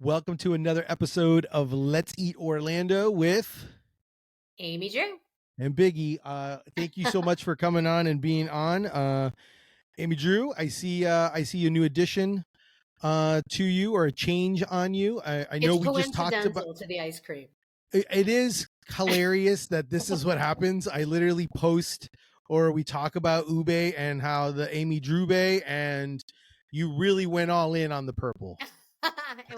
Welcome to another episode of Let's Eat Orlando with Amy Drew and Biggie. Thank you so much for coming on and being on. Amy Drew, I see a new addition to you, or a change on you. I know it's we just talked about coincidental to the ice cream. it is hilarious that this is what happens. I literally post or we talk about Ube and how the Amy Drew Bay, and you really went all in on the purple.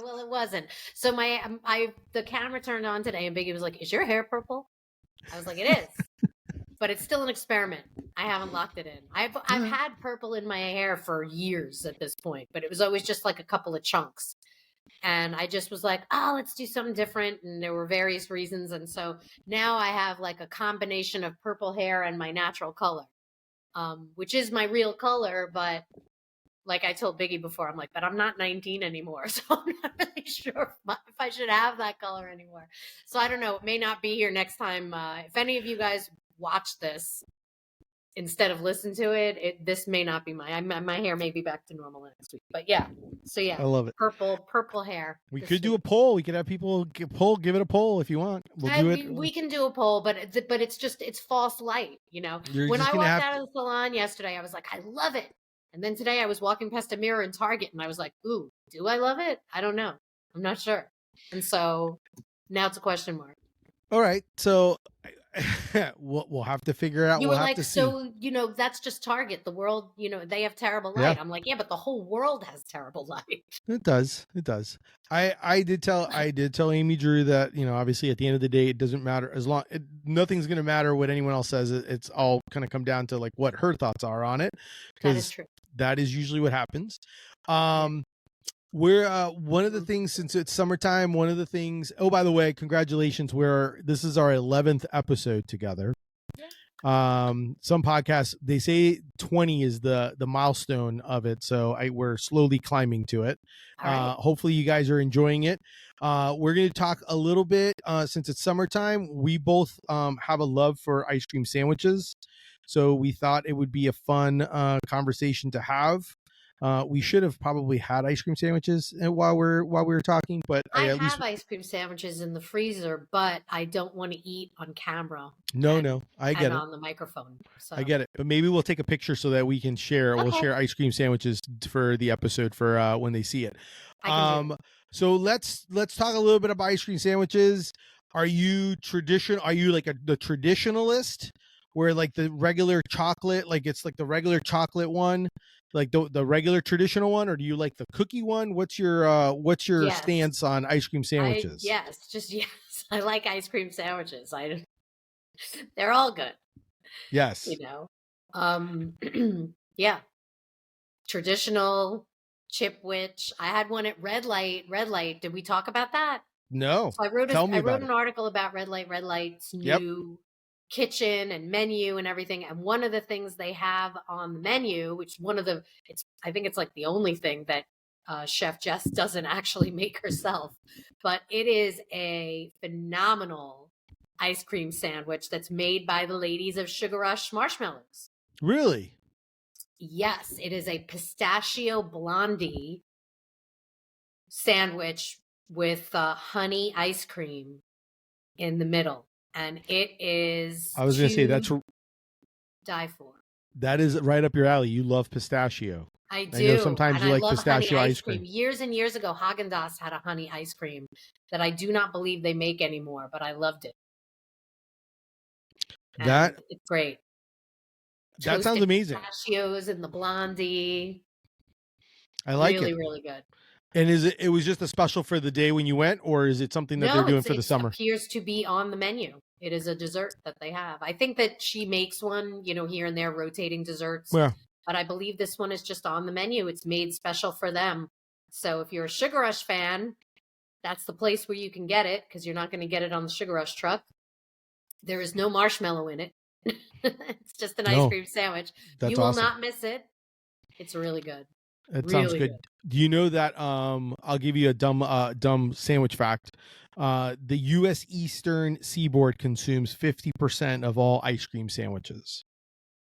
Well, it wasn't. So the camera turned on today, and Biggie was like, "Is your hair purple?" I was like, "It is," but it's still an experiment. I haven't locked it in. I've had purple in my hair for years at this point, but it was always just like a couple of chunks. And I just was like, "Oh, let's do something different." And there were various reasons, and so now I have like a combination of purple hair and my natural color, which is my real color, but. Like I told Biggie before, I'm like, but I'm not 19 anymore, so I'm not really sure if I should have that color anymore. So I don't know. It may not be here next time. If any of you guys watch this instead of listen to it, this may not be my hair may be back to normal next week. But yeah, so yeah, I love it. Purple hair. We could do a poll. We could have people give it a poll if you want. We'll do it. We can do a poll, but it's false light. You know, when I walked out of the salon yesterday, I was like, I love it. And then today I was walking past a mirror in Target and I was like, ooh, do I love it? I don't know. I'm not sure. And so now it's a question mark. All right. So we'll have to figure out. You were like, so, that's just Target. The world, they have terrible light. Yeah. I'm like, yeah, but the whole world has terrible light. It does. I did tell Amy Drew that, obviously at the end of the day, it doesn't matter nothing's going to matter what anyone else says. It's all kind of come down to like what her thoughts are on it. That is true. That is usually what happens. We're one of the things, since it's summertime, oh, by the way, congratulations. This is our 11th episode together. Some podcasts, they say 20 is the milestone of it. So we're slowly climbing to it. Right. Hopefully you guys are enjoying it. We're going to talk a little bit, since it's summertime, we both have a love for ice cream sandwiches. So we thought it would be a fun conversation to have. We should have probably had ice cream sandwiches while we were talking, but I have ice cream sandwiches in the freezer, but I don't want to eat on camera. No, I get it. On the microphone. So. I get it, but maybe we'll take a picture so that we can share. Okay. We'll share ice cream sandwiches for the episode for when they see it. So let's talk a little bit about ice cream sandwiches. Are you like the traditionalist? Where like the regular chocolate, like it's like the regular chocolate one, like the regular traditional one, or do you like the cookie one? What's your yes. stance on ice cream sandwiches? Yes. I like ice cream sandwiches. They're all good. Yes. Yeah. Traditional Chipwich. I had one at Red Light. Did we talk about that? No. So I wrote an article about Red Light's new kitchen and menu and everything, and one of the things they have on the menu, which I think it's like the only thing that Chef Jess doesn't actually make herself, but it is a phenomenal ice cream sandwich that's made by the ladies of Sugar Rush Marshmallows. Really? Yes, it is a pistachio blondie sandwich with honey ice cream in the middle. And it is. I was going to say that's die for. That is right up your alley. You love pistachio. I do. I know sometimes you like pistachio ice cream. Years and years ago, Haagen-Dazs had a honey ice cream that I do not believe they make anymore, but I loved it. And it's great. That sounds amazing. Pistachios and the blondie. I like it. Really good. And it was just a special for the day when you went, or is it something that they're doing for the summer? It appears to be on the menu. It is a dessert that they have. I think that she makes one, here and there, rotating desserts. Yeah. But I believe this one is just on the menu. It's made special for them. So if you're a Sugar Rush fan, that's the place where you can get it, because you're not going to get it on the Sugar Rush truck. There is no marshmallow in it. It's just an ice cream sandwich. You will not miss it. It's really good. It sounds good. Do you know that I'll give you a dumb sandwich fact. The U.S. Eastern Seaboard consumes 50% of all ice cream sandwiches.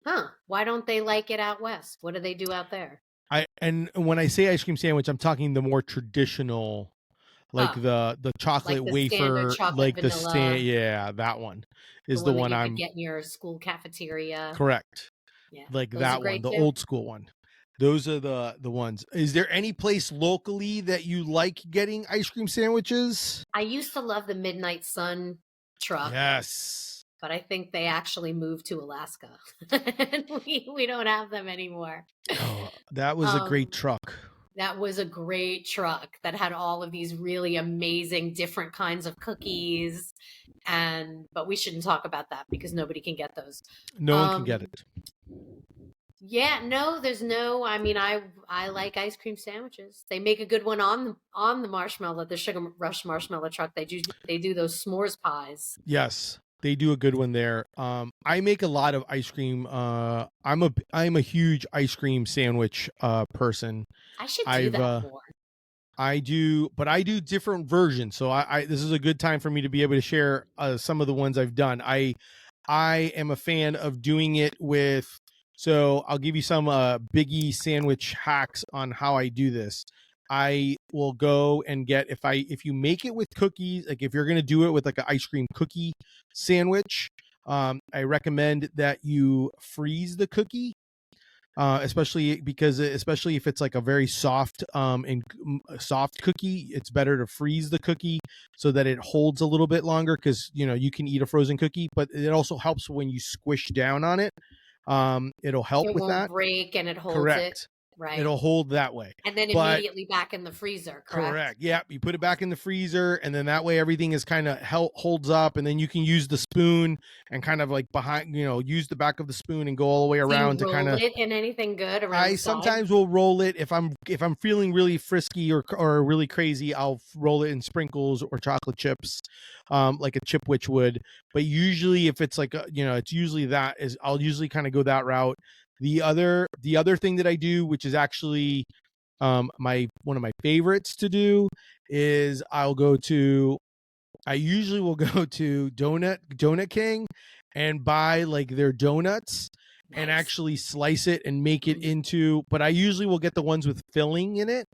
Huh. Why don't they like it out west? What do they do out there? And when I say ice cream sandwich, I'm talking the more traditional, like Oh, the chocolate like the standard wafer, chocolate like vanilla, yeah, that one the is the one that one you could I'm get in your school cafeteria. correct. Yeah, Like those are that one, great the too. old school one. Those are the ones. Is there any place locally that you like getting ice cream sandwiches? I used to love the Midnight Sun truck, Yes. but I think they actually moved to Alaska. And we don't have them anymore. Oh, that was a great Um, truck. that was a great truck that had all of these really amazing different kinds of cookies. But we shouldn't talk about that because nobody can get those. No one can get Um, it. yeah, no, there's no. I mean, I like ice cream sandwiches. They make a good one on the marshmallow, the Sugar Rush marshmallow truck. They do those s'mores pies. Yes, they do a good one there. I make a lot of ice cream. I'm a huge ice cream sandwich person. I should do I've that more. I do, but I do different versions. So I this is a good time for me to be able to share some of the ones I've done. I am a fan of doing it with. So I'll give you some Biggie sandwich hacks on how I do this. I will go and get if you make it with cookies, like if you're gonna do it with like an ice cream cookie sandwich, I recommend that you freeze the cookie, especially if it's like a very soft soft cookie, it's better to freeze the cookie so that it holds a little bit longer, because you can eat a frozen cookie, but it also helps when you squish down on it. It'll help It with won't that. break and it holds it, Correct. right? It'll hold that way. And then But immediately back in the freezer, correct? correct. Yeah, you put it back in the freezer, and then that way everything is kind of holds up, and then you can use the spoon and kind of like behind, use the back of the spoon and go all the way Do you around to kind roll of. it in anything good around I the side? sometimes will roll it if I'm feeling really frisky or really crazy. I'll roll it in sprinkles or chocolate chips, like a Chipwich would. But usually, if it's like it's usually I'll usually kind of go that route. The other thing that I do, which is actually my one of my favorites to do, is I usually will go to Donut King and buy like their donuts and Nice. actually slice it and make it into, but I usually will get the ones with filling in it.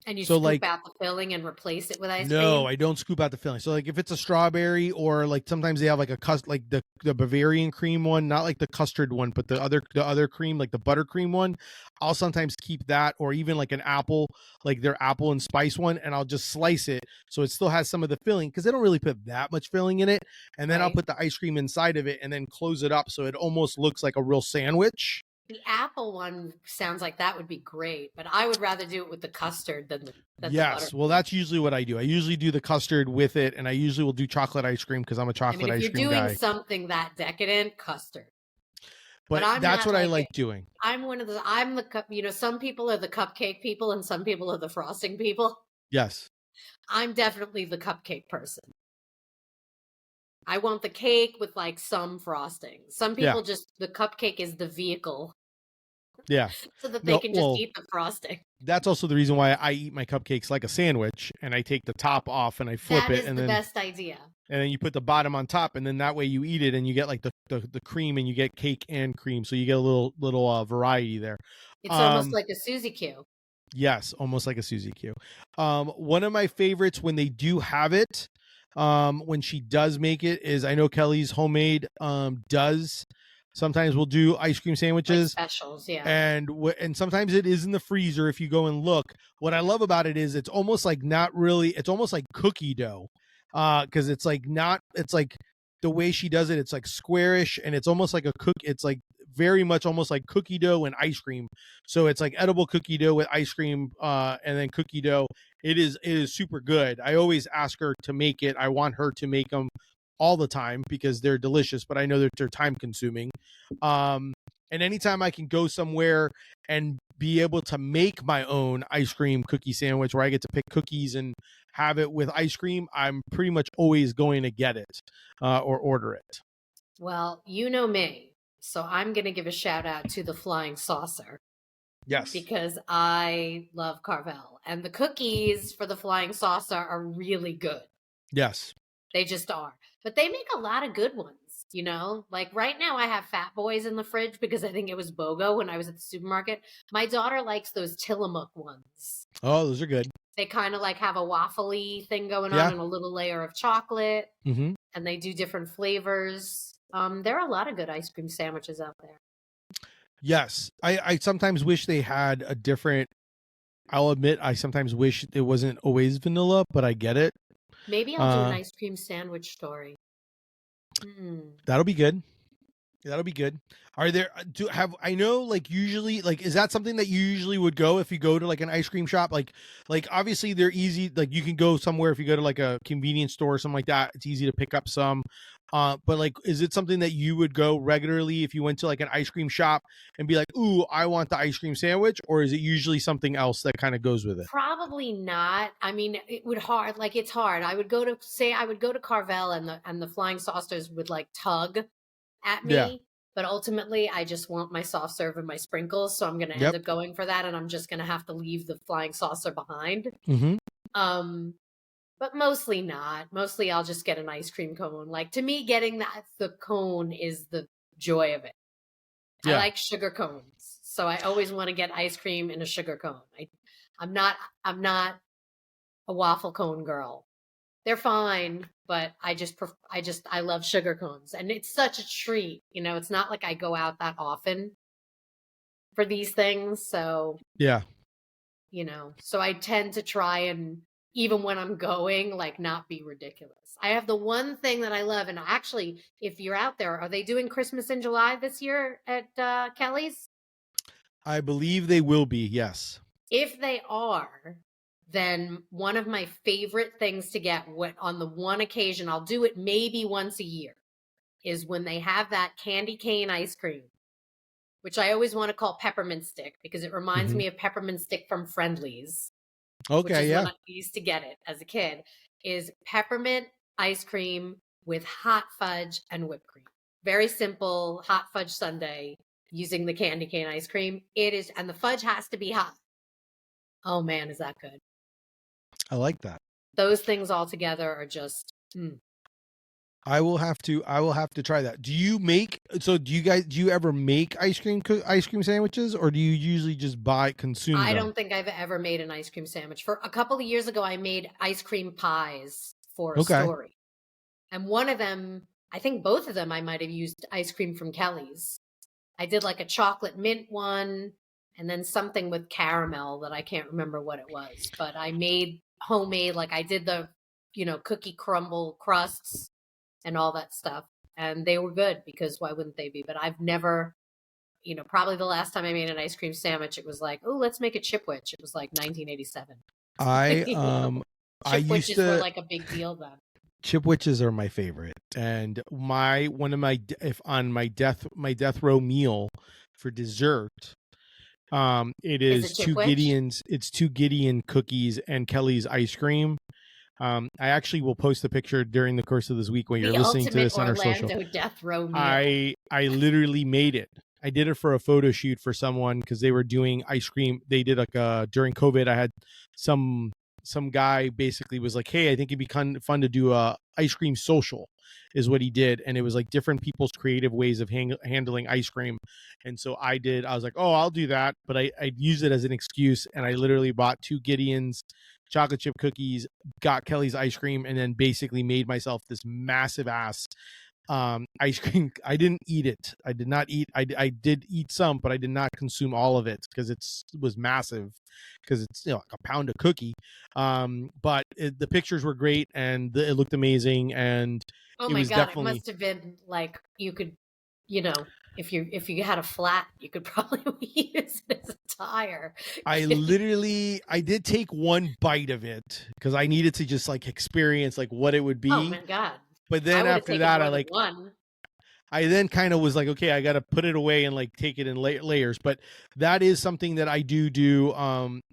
And you So scoop like, out the filling and replace it with ice no, cream? I don't scoop out the filling. So like if it's a strawberry, or like sometimes they have like like the Bavarian cream one, not like the custard one, but the other cream, like the buttercream one. I'll sometimes keep that, or even like an apple, like their apple and spice one, and I'll just slice it so it still has some of the filling, because they don't really put that much filling in it. And then I'll Right. put the ice cream inside of it and then close it up so it almost looks like a real sandwich. The apple one sounds like that would be great, but I would rather do it with the custard than the butter. Yes, well, that's usually what I do. I usually do the custard with it, and I usually will do chocolate ice cream because I'm a I mean, chocolate if ice you're cream doing guy. something that decadent, custard. But But I'm that's not what I like like it. doing. I'm one of the I'm the cup. Some people are the cupcake people and some people are the frosting people. Yes. I'm definitely the cupcake person. I want the cake with like some frosting. Some Yeah. people just the cupcake is the vehicle Yeah. so that they No, can just well, eat the frosting. that's also the reason why I eat my cupcakes like a sandwich, and I take the top off and I flip That it, is the best idea. and then you put the bottom on top, and then that way you eat it and you get like the cream, and you get cake and cream, so you get a little variety there. It's almost like a Suzy Q. Yes, almost like a Suzy Q. One of my favorites when they do have it, when she does make it, is I know Kelly's Homemade does sometimes we'll do ice cream Like sandwiches, specials, yeah. and sometimes it is in the freezer if you go and look. What I love about it is it's almost like not really, it's almost like cookie dough, because it's like not, it's like the way she does it, it's like squarish, and it's almost like it's like very much almost like cookie dough and ice cream. So it's like edible cookie dough with ice cream, and then cookie dough. It is super good. I always ask her to make it. I want her to make them all the time because they're delicious, but I know that they're time consuming. And anytime I can go somewhere and be able to make my own ice cream cookie sandwich where I get to pick cookies and have it with ice cream, I'm pretty much always going to get it, or order it. Well, you know me. So I'm going to give a shout out to the Flying Saucer Yes. because I love Carvel. And the cookies for the Flying Saucer are really good. Yes. They just are. But they make a lot of good ones, Like right now I have Fat Boys in the fridge because I think it was BOGO when I was at the supermarket. My daughter likes those Tillamook ones. Oh, those are good. They kind of like have a waffly thing going on Yeah. and a little layer of chocolate, Mm-hmm. and they do different flavors. There are a lot of good ice cream sandwiches out there. Yes. I sometimes wish they had a different, I'll admit, I sometimes wish it wasn't always vanilla, but I get it. Maybe I'll do an ice cream sandwich story. That'll be good. That'll be good. Are there I know, like, usually, like, is that something that you usually would go if you go to like an ice cream shop? Like obviously they're easy, like you can go somewhere if you go to like a convenience store or something like that. It's easy to pick up some. But like, is it something that you would go regularly if you went to like an ice cream shop and be like, ooh, I want the ice cream sandwich? Or is it usually something else that kind of goes with it? Probably not. I mean, it's hard. I would go to Carvel, and the flying saucers would like tug at me. Yeah. But ultimately, I just want my soft serve and my sprinkles, so I'm going to end up going for that, and I'm just going to have to leave the flying saucer behind. Mm-hmm. But mostly not. Mostly, I'll just get an ice cream cone. Like, to me, getting the cone is the joy of it. Yeah. I like sugar cones, so I always want to get ice cream in a sugar cone. I'm not a waffle cone girl. They're fine, but I love sugar cones, and it's such a treat. You know, it's not like I go out that often for these things, so yeah, you know, so I tend to try and, even when I'm going, like, not be ridiculous. I have the one thing that I love, and actually, if you're out there, are they doing Christmas in July this year at Kelly's? I believe they will be. Yes. If they are, then one of my favorite things to get, on the one occasion, I'll do it maybe once a year, is when they have that candy cane ice cream, which I always want to call peppermint stick because it reminds me of peppermint stick from Friendly's. Okay, which is yeah. when I used to get it as a kid, is peppermint ice cream with hot fudge and whipped cream. Very simple hot fudge sundae using the candy cane ice cream. It is, and the fudge has to be hot. Oh man, is that good. I like that. Those things all together are just I will have to try that. Do you ever make ice cream sandwiches, or do you usually just consume them? I don't think I've ever made an ice cream sandwich. For a couple of years ago, I made ice cream pies for a story. And one of them, I think both of them, I might have used ice cream from Kelly's. I did like a chocolate mint one, and then something with caramel that I can't remember what it was. But I made homemade, like I did the, cookie crumble crusts and all that stuff. And they were good, because why wouldn't they be? But I've never, probably the last time I made an ice cream sandwich, it was like, oh, let's make a chipwich. It was like 1987. Chipwiches were like a big deal then. Chipwiches are my favorite, and on my death row meal for dessert, it is two Gideon's. It's two Gideon cookies and Kelly's ice cream. I actually will post a picture during the course of this week when you're listening to this on our social. Death row meal. I literally made it. I did it for a photo shoot for someone because they were doing ice cream. They did like during COVID. I had some guy basically was like, hey, I think it'd be fun to do a ice cream social, is what he did. And it was like different people's creative ways of handling ice cream. And so I was like, oh, I'll do that. But I used it as an excuse. And I literally bought two Gideon's chocolate chip cookies, got Kelly's ice cream, and then basically made myself this massive ass ice cream. I didn't eat it. I did not eat. I did eat some, but I did not consume all of it because it was massive, because it's like a pound of cookie. But the pictures were great, and it looked amazing. And oh my god, it must have been like, you could, if you had a flat, you could probably use it as a tire. I did take one bite of it because I needed to just like experience like what it would be. Oh my god. But then after that, I then kind of was like, okay, I got to put it away and like take it in layers. But that is something that I do.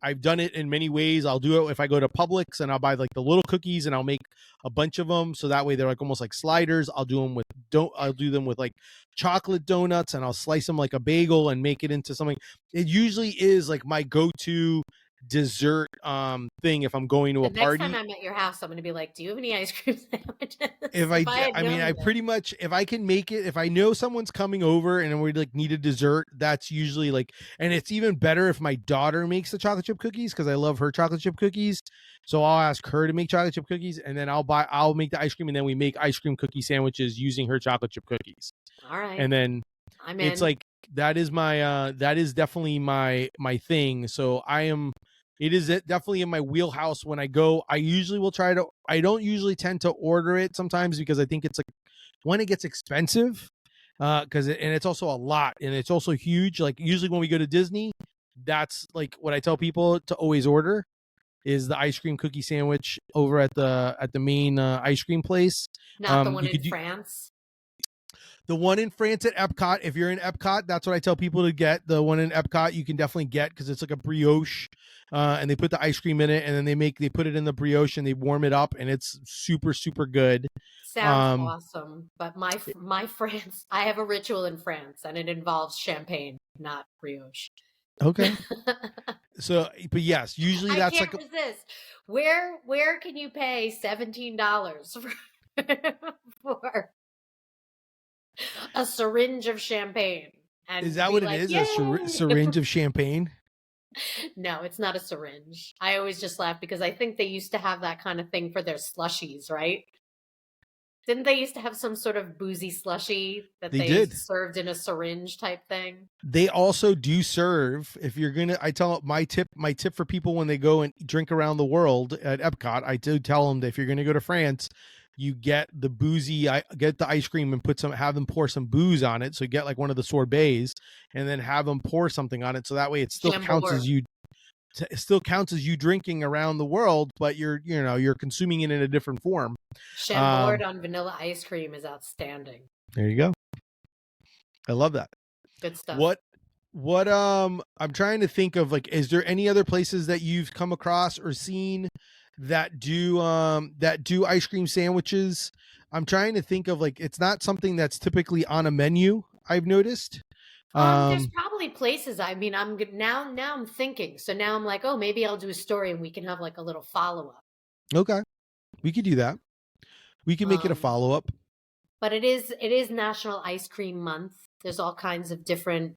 I've done it in many ways. I'll do it if I go to Publix, and I'll buy like the little cookies, and I'll make a bunch of them. So that way they're like almost like sliders. I'll do them with like chocolate donuts, and I'll slice them like a bagel and make it into something. It usually is like my go-to dessert thing if I'm going to The a next time party. I'm at your house, I'm going to be like, do you have any ice cream sandwiches? If If I had I mean, known I this. pretty much, if I can make it, if I know someone's coming over and we like need a dessert, that's usually like, and it's even better if my daughter makes the chocolate chip cookies because I love her chocolate chip cookies. So I'll ask her to make chocolate chip cookies, and then I'll make the ice cream, and then we make ice cream cookie sandwiches using her chocolate chip cookies. All right. And then I'm it's in. like that is definitely my thing. So it is definitely in my wheelhouse when I go. I don't usually tend to order it sometimes because I think it's like, when it gets expensive, because and it's also a lot, and it's also huge. Like usually when we go to Disney, that's like what I tell people to always order is the ice cream cookie sandwich over at the main ice cream place. Not the one You in could do France. the one in France at Epcot. If you're in Epcot, that's what I tell people to get. The one in Epcot you can definitely get because it's like a brioche, and they put the ice cream in it, and then they put it in the brioche and they warm it up, and it's super super good. Sounds awesome. But my France, I have a ritual in France, and it involves champagne, not brioche. Okay. So, but yes, usually that's I can't resist. Where can you pay $17 for a syringe of champagne? And is that be what like, it is? "Yay!" A syringe of champagne? No, it's not a syringe. I always just laugh because I think they used to have that kind of thing for their slushies, right? Didn't they used to have some sort of boozy slushy that They they did. served in a syringe type thing? They also do serve, if you're gonna, I tell my tip for people when they go and drink around the world at Epcot, I do tell them that if you're gonna go to France, you get the get the ice cream and have them pour some booze on it. So you get like one of the sorbets, and then have them pour something on it. So that way it still counts as you. It still counts as you drinking around the world, but you're consuming it in a different form. Chambord on vanilla ice cream is outstanding. There you go. I love that. Good stuff. What I'm trying to think of, like, is there any other places that you've come across or seen that do ice cream sandwiches? I'm trying to think of, like, it's not something that's typically on a menu, I've noticed. There's probably places. I mean, now I'm thinking. So now I'm like, oh, maybe I'll do a story and we can have like a little follow-up. Okay. We could do that. We can make it a follow-up. But it is National Ice Cream Month. There's all kinds of different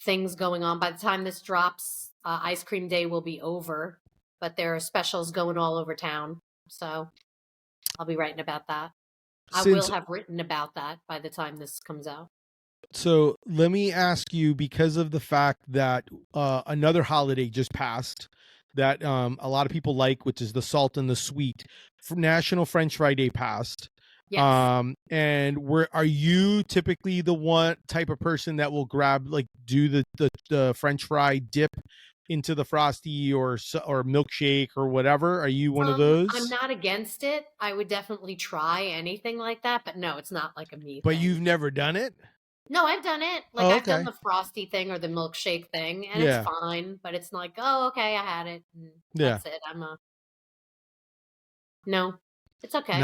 things going on. By the time this drops, Ice Cream Day will be over, but there are specials going all over town. So I'll be writing about that. I will have written about that by the time this comes out. So let me ask you, because of the fact that another holiday just passed that a lot of people like, which is the salt and the sweet, National French Fry Day passed. Yes. And are you typically the one type of person that will do the French fry dip into the Frosty or milkshake or whatever? Are you one of those? I'm not against it. I would definitely try anything like that, but no, it's not like a me But thing. you've never done it? No, I've done it. Like, I've done the Frosty thing or the milkshake thing, and it's fine, but it's like, oh, okay, I had it. And that's it. No, it's okay.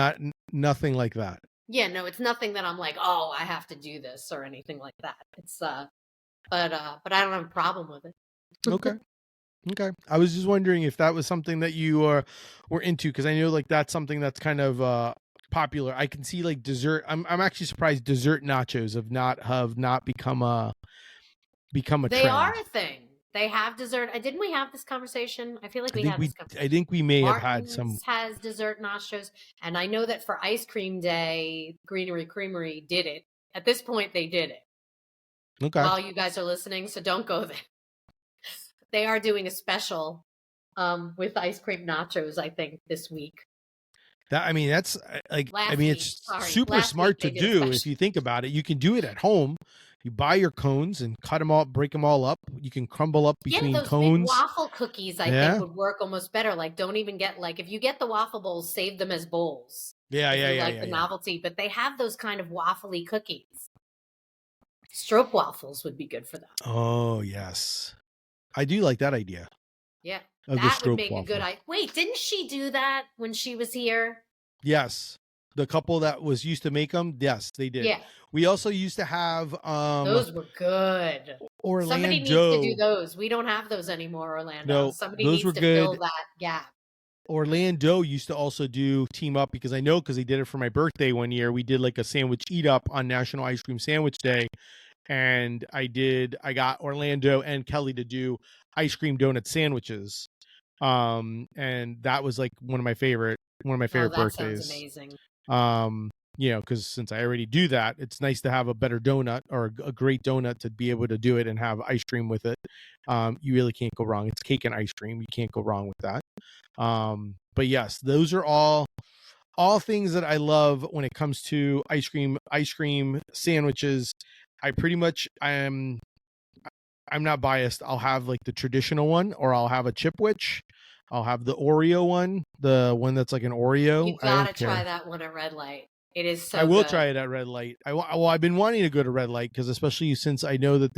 Nothing like that. Yeah, no, it's nothing that I'm like, oh, I have to do this or anything like that. It's but I don't have a problem with it. Okay. Okay. I was just wondering if that was something that you were into, because I know like that's something that's kind of popular. I can see like dessert. I'm actually surprised dessert nachos have not become a trend. They are a thing. They have dessert. Didn't we have this conversation? I feel like we had this conversation. I think we may Martin's have had some. Has dessert nachos, and I know that for Ice Cream Day, Greenery Creamery did it. At this point, they did it. Okay. While you guys are listening, so don't go there. They are doing a special with ice cream nachos, I think, this week. That's like, it's super smart to do if you think about it. You can do it at home. You buy your cones and cut them all, break them all up. You can crumble up between those cones. Big waffle cookies, I think, would work almost better. Like, don't even get if you get the waffle bowls, save them as bowls. Like the novelty, but they have those kind of waffly cookies. Stroop waffles would be good for that. Oh yes, I do like that idea. Yeah, that would make a good idea. Wait, didn't she do that when she was here? Yes. The couple that was used to make them, yes, they did. Yeah. We also used to have those were good. Somebody needs to do Orlando. those. We don't have those anymore, Orlando. No, Somebody those needs were to fill good. that gap. Orlando used to also do team up because they did it for my birthday one year. We did like a sandwich eat up on National Ice Cream Sandwich Day. And I got Orlando and Kelly to do ice cream donut sandwiches. And that was like one of my favorite Oh, that birthdays. sounds amazing. Because since I already do that, it's nice to have a better donut or a great donut to be able to do it and have ice cream with it. You really can't go wrong. It's cake and ice cream. You can't go wrong with that. But yes, those are all things that I love when it comes to ice cream sandwiches. I'm not biased. I'll have like the traditional one, or I'll have a Chipwich. I'll have the Oreo one, the one that's like an Oreo. You gotta try that one at Red Light. It is so I will good. try it at Red Light. I've been wanting to go to Red Light because especially since I know that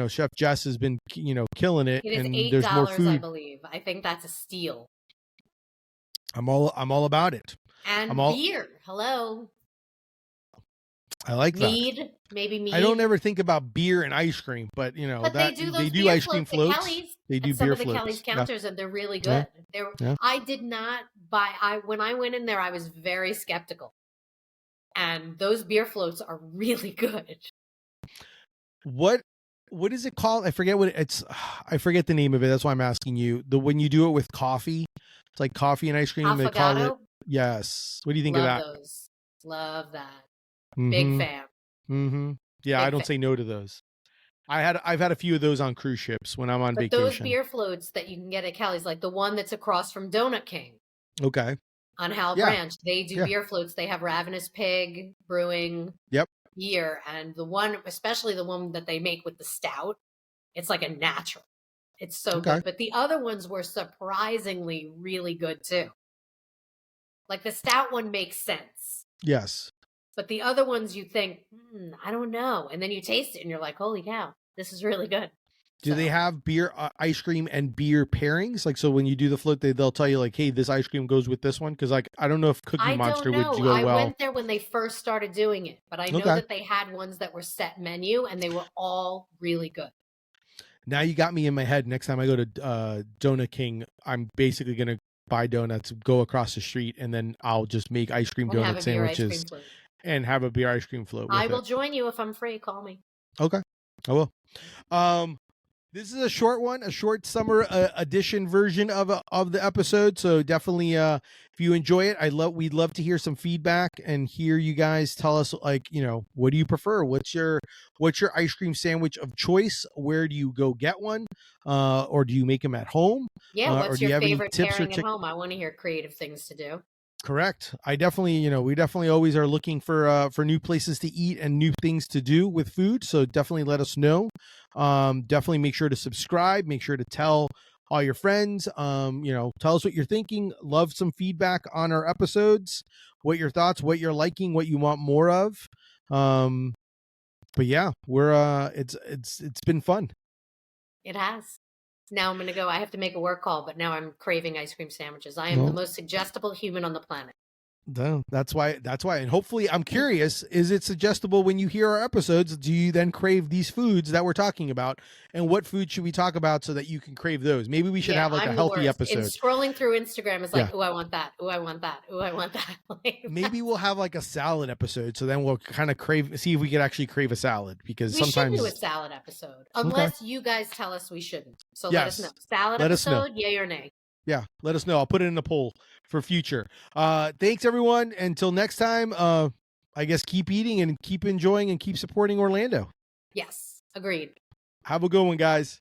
Chef Jess has been killing it. It is and $8, there's more food. I believe. I think that's a steal. I'm all about it. And beer. Hello. I like mead, that. Maybe mead. I don't ever think about beer and ice cream, but they do ice cream floats. They do beer floats. Some of the Kelly's counters, and they're really good. I did not buy. When I went in there, I was very skeptical, and those beer floats are really good. What is it called? I forget I forget the name of it. That's why I'm asking you. When you do it with coffee, it's like coffee and ice cream. Affogato? They call it. Yes. What do you think Love of that? Those. Love that. Mm-hmm. Big fan. Mm-hmm. Yeah, I don't say no to those. I've had a few of those on cruise ships when I'm on vacation. Those beer floats that you can get at Kelly's, like the one that's across from Donut King. Okay. On Howell Branch, they do beer floats. They have Ravenous Pig Brewing. Yep. Beer, and the one, especially the one that they make with the stout, it's like a natural. It's so good. But the other ones were surprisingly really good too. Like the stout one makes sense. Yes. But the other ones you think, I don't know. And then you taste it and you're like, holy cow, this is really good. Do they have beer, ice cream and beer pairings? Like, so when you do the float, they'll tell you like, hey, this ice cream goes with this one. Cause like, I don't know if Cookie Monster would go well. I went there when they first started doing it, but I know that they had ones that were set menu and they were all really good. Now you got me in my head. Next time I go to Donut King, I'm basically going to buy donuts, go across the street, and then I'll just make ice cream donut sandwiches and have a beer ice cream float. I will join you if I'm free. Call me. Okay. I will. This is a short one, a short summer edition version of the episode. So definitely, if you enjoy it, we'd love to hear some feedback and hear you guys tell us, like, what do you prefer? What's your ice cream sandwich of choice? Where do you go get one? Or do you make them at home? Yeah. What's your favorite pairing at home? I want to hear creative things to do. Correct. We definitely always are looking for new places to eat and new things to do with food. So definitely let us know. Definitely make sure to subscribe. Make sure to tell all your friends. Tell us what you're thinking. Love some feedback on our episodes. What your thoughts? What you're liking? What you want more of? But yeah, it's been fun. It has. Now I'm going to go. I have to make a work call, but now I'm craving ice cream sandwiches. I am the most suggestible human on the planet. That's why. And hopefully, I'm curious, is it suggestible when you hear our episodes? Do you then crave these foods that we're talking about? And what food should we talk about so that you can crave those? Maybe we should have like a healthy episode. And scrolling through Instagram is like, I want that. I want that. I want that. Maybe we'll have like a salad episode. So then we'll kind of see if we could actually crave a salad, because we sometimes should do a salad episode unless you guys tell us we shouldn't. So let us know. Salad episode, yay or nay. Yeah, let us know. I'll put it in the poll for future. Thanks, everyone. Until next time, I guess keep eating and keep enjoying and keep supporting Orlando. Yes, agreed. Have a good one, guys.